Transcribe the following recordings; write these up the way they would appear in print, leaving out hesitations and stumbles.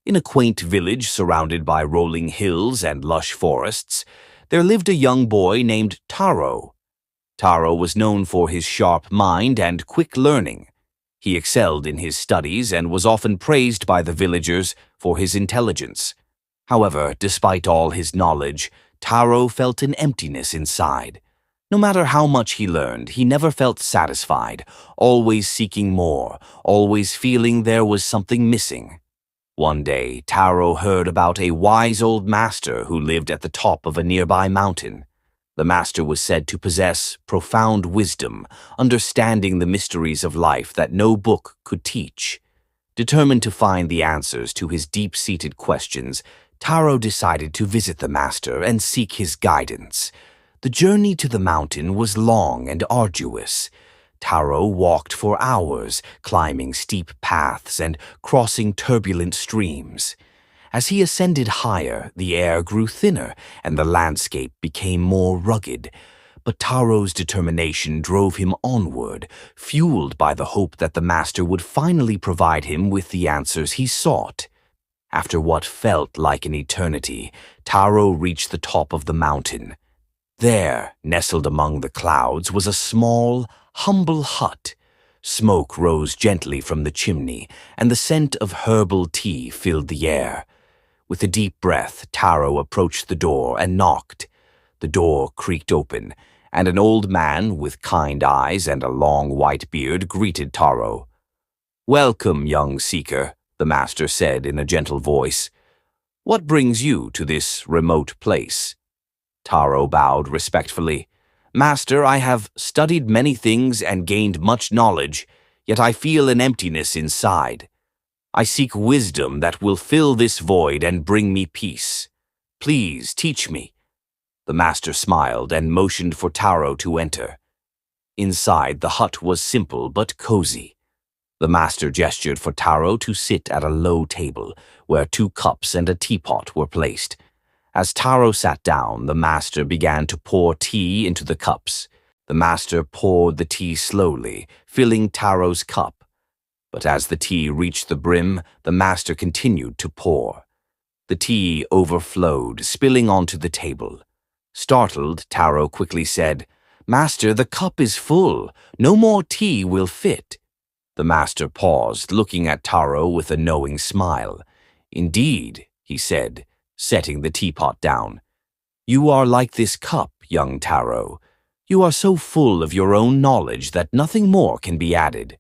In a quaint village surrounded by rolling hills and lush forests, there lived a young boy named Taro. Taro was known for his sharp mind and quick learning. He excelled in his studies and was often praised by the villagers for his intelligence. However, despite all his knowledge, Taro felt an emptiness inside. No matter how much he learned, he never felt satisfied, always seeking more, always feeling there was something missing. One day, Taro heard about a wise old master who lived at the top of a nearby mountain. The master was said to possess profound wisdom, understanding the mysteries of life that no book could teach. Determined to find the answers to his deep-seated questions, Taro decided to visit the master and seek his guidance. The journey to the mountain was long and arduous. Taro walked for hours, climbing steep paths and crossing turbulent streams. As he ascended higher, the air grew thinner and the landscape became more rugged. But Taro's determination drove him onward, fueled by the hope that the master would finally provide him with the answers he sought. After what felt like an eternity, Taro reached the top of the mountain. There, nestled among the clouds, was a small, humble hut. Smoke rose gently from the chimney, and the scent of herbal tea filled the air. With a deep breath, Taro approached the door and knocked. The door creaked open, and an old man with kind eyes and a long white beard greeted Taro. "Welcome, young seeker," the master said in a gentle voice. "What brings you to this remote place?" Taro bowed respectfully. "Master, I have studied many things and gained much knowledge, yet I feel an emptiness inside. I seek wisdom that will fill this void and bring me peace. Please teach me." The master smiled and motioned for Taro to enter. Inside, the hut was simple but cozy. The master gestured for Taro to sit at a low table, where 2 cups and a teapot were placed. As Taro sat down, the master began to pour tea into the cups. The master poured the tea slowly, filling Taro's cup. But as the tea reached the brim, the master continued to pour. The tea overflowed, spilling onto the table. Startled, Taro quickly said, "Master, the cup is full. No more tea will fit." The master paused, looking at Taro with a knowing smile. "Indeed," he said, setting the teapot down. "You are like this cup, young Taro. You are so full of your own knowledge that nothing more can be added.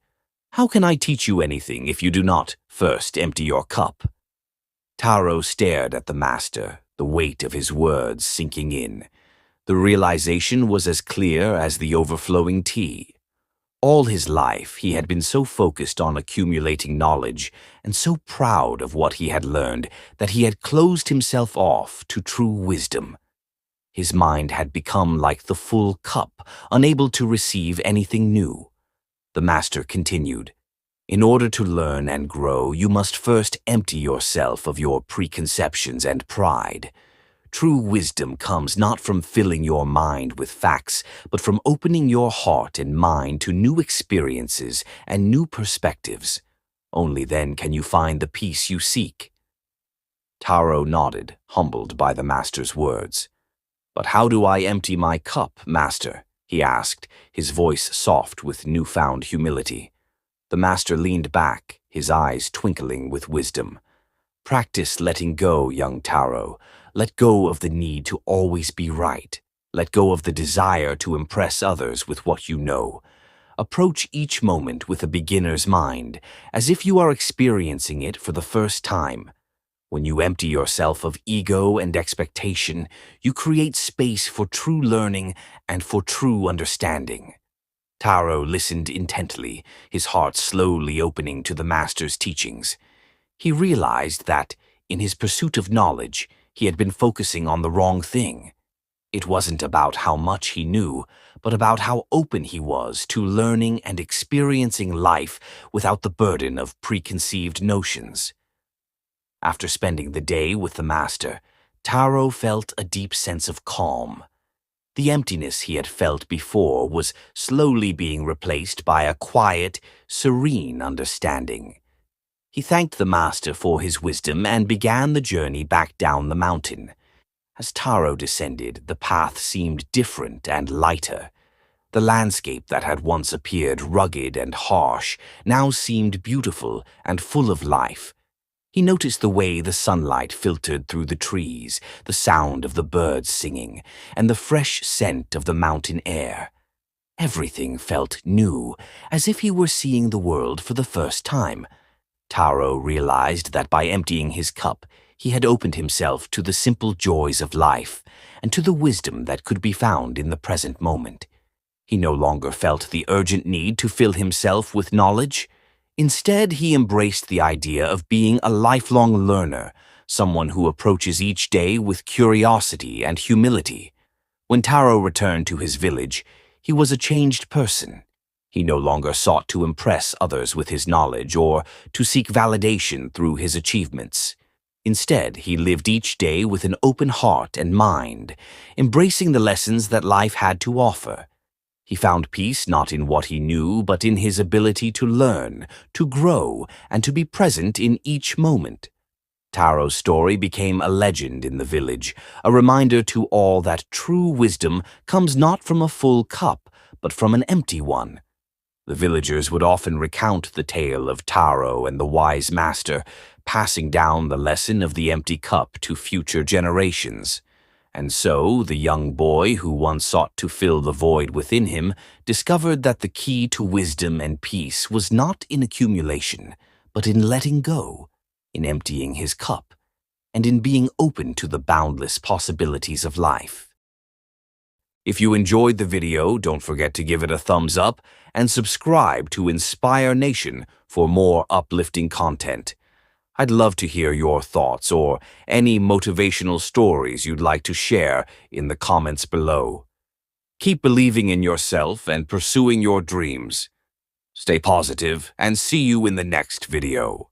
How can I teach you anything if you do not first empty your cup?" Taro stared at the master, the weight of his words sinking in. The realization was as clear as the overflowing tea. All his life, he had been so focused on accumulating knowledge and so proud of what he had learned that he had closed himself off to true wisdom. His mind had become like the full cup, unable to receive anything new. The master continued, "In order to learn and grow, you must first empty yourself of your preconceptions and pride. True wisdom comes not from filling your mind with facts, but from opening your heart and mind to new experiences and new perspectives. Only then can you find the peace you seek." Taro nodded, humbled by the master's words. "But how do I empty my cup, master?" he asked, his voice soft with newfound humility. The master leaned back, his eyes twinkling with wisdom. "Practice letting go, young Taro. Let go of the need to always be right. Let go of the desire to impress others with what you know. Approach each moment with a beginner's mind, as if you are experiencing it for the first time. When you empty yourself of ego and expectation, you create space for true learning and for true understanding." Taro listened intently, his heart slowly opening to the master's teachings. He realized that, in his pursuit of knowledge, he had been focusing on the wrong thing. It wasn't about how much he knew, but about how open he was to learning and experiencing life without the burden of preconceived notions. After spending the day with the master, Taro felt a deep sense of calm. The emptiness he had felt before was slowly being replaced by a quiet, serene understanding. He thanked the master for his wisdom and began the journey back down the mountain. As Taro descended, the path seemed different and lighter. The landscape that had once appeared rugged and harsh now seemed beautiful and full of life. He noticed the way the sunlight filtered through the trees, the sound of the birds singing, and the fresh scent of the mountain air. Everything felt new, as if he were seeing the world for the first time. Taro realized that by emptying his cup, he had opened himself to the simple joys of life and to the wisdom that could be found in the present moment. He no longer felt the urgent need to fill himself with knowledge. Instead, he embraced the idea of being a lifelong learner, someone who approaches each day with curiosity and humility. When Taro returned to his village, he was a changed person. He no longer sought to impress others with his knowledge or to seek validation through his achievements. Instead, he lived each day with an open heart and mind, embracing the lessons that life had to offer. He found peace not in what he knew, but in his ability to learn, to grow, and to be present in each moment. Taro's story became a legend in the village, a reminder to all that true wisdom comes not from a full cup, but from an empty one. The villagers would often recount the tale of Taro and the wise master, passing down the lesson of the empty cup to future generations. And so, the young boy who once sought to fill the void within him discovered that the key to wisdom and peace was not in accumulation, but in letting go, in emptying his cup, and in being open to the boundless possibilities of life. If you enjoyed the video, don't forget to give it a thumbs up and subscribe to Inspire Nation for more uplifting content. I'd love to hear your thoughts or any motivational stories you'd like to share in the comments below. Keep believing in yourself and pursuing your dreams. Stay positive and see you in the next video.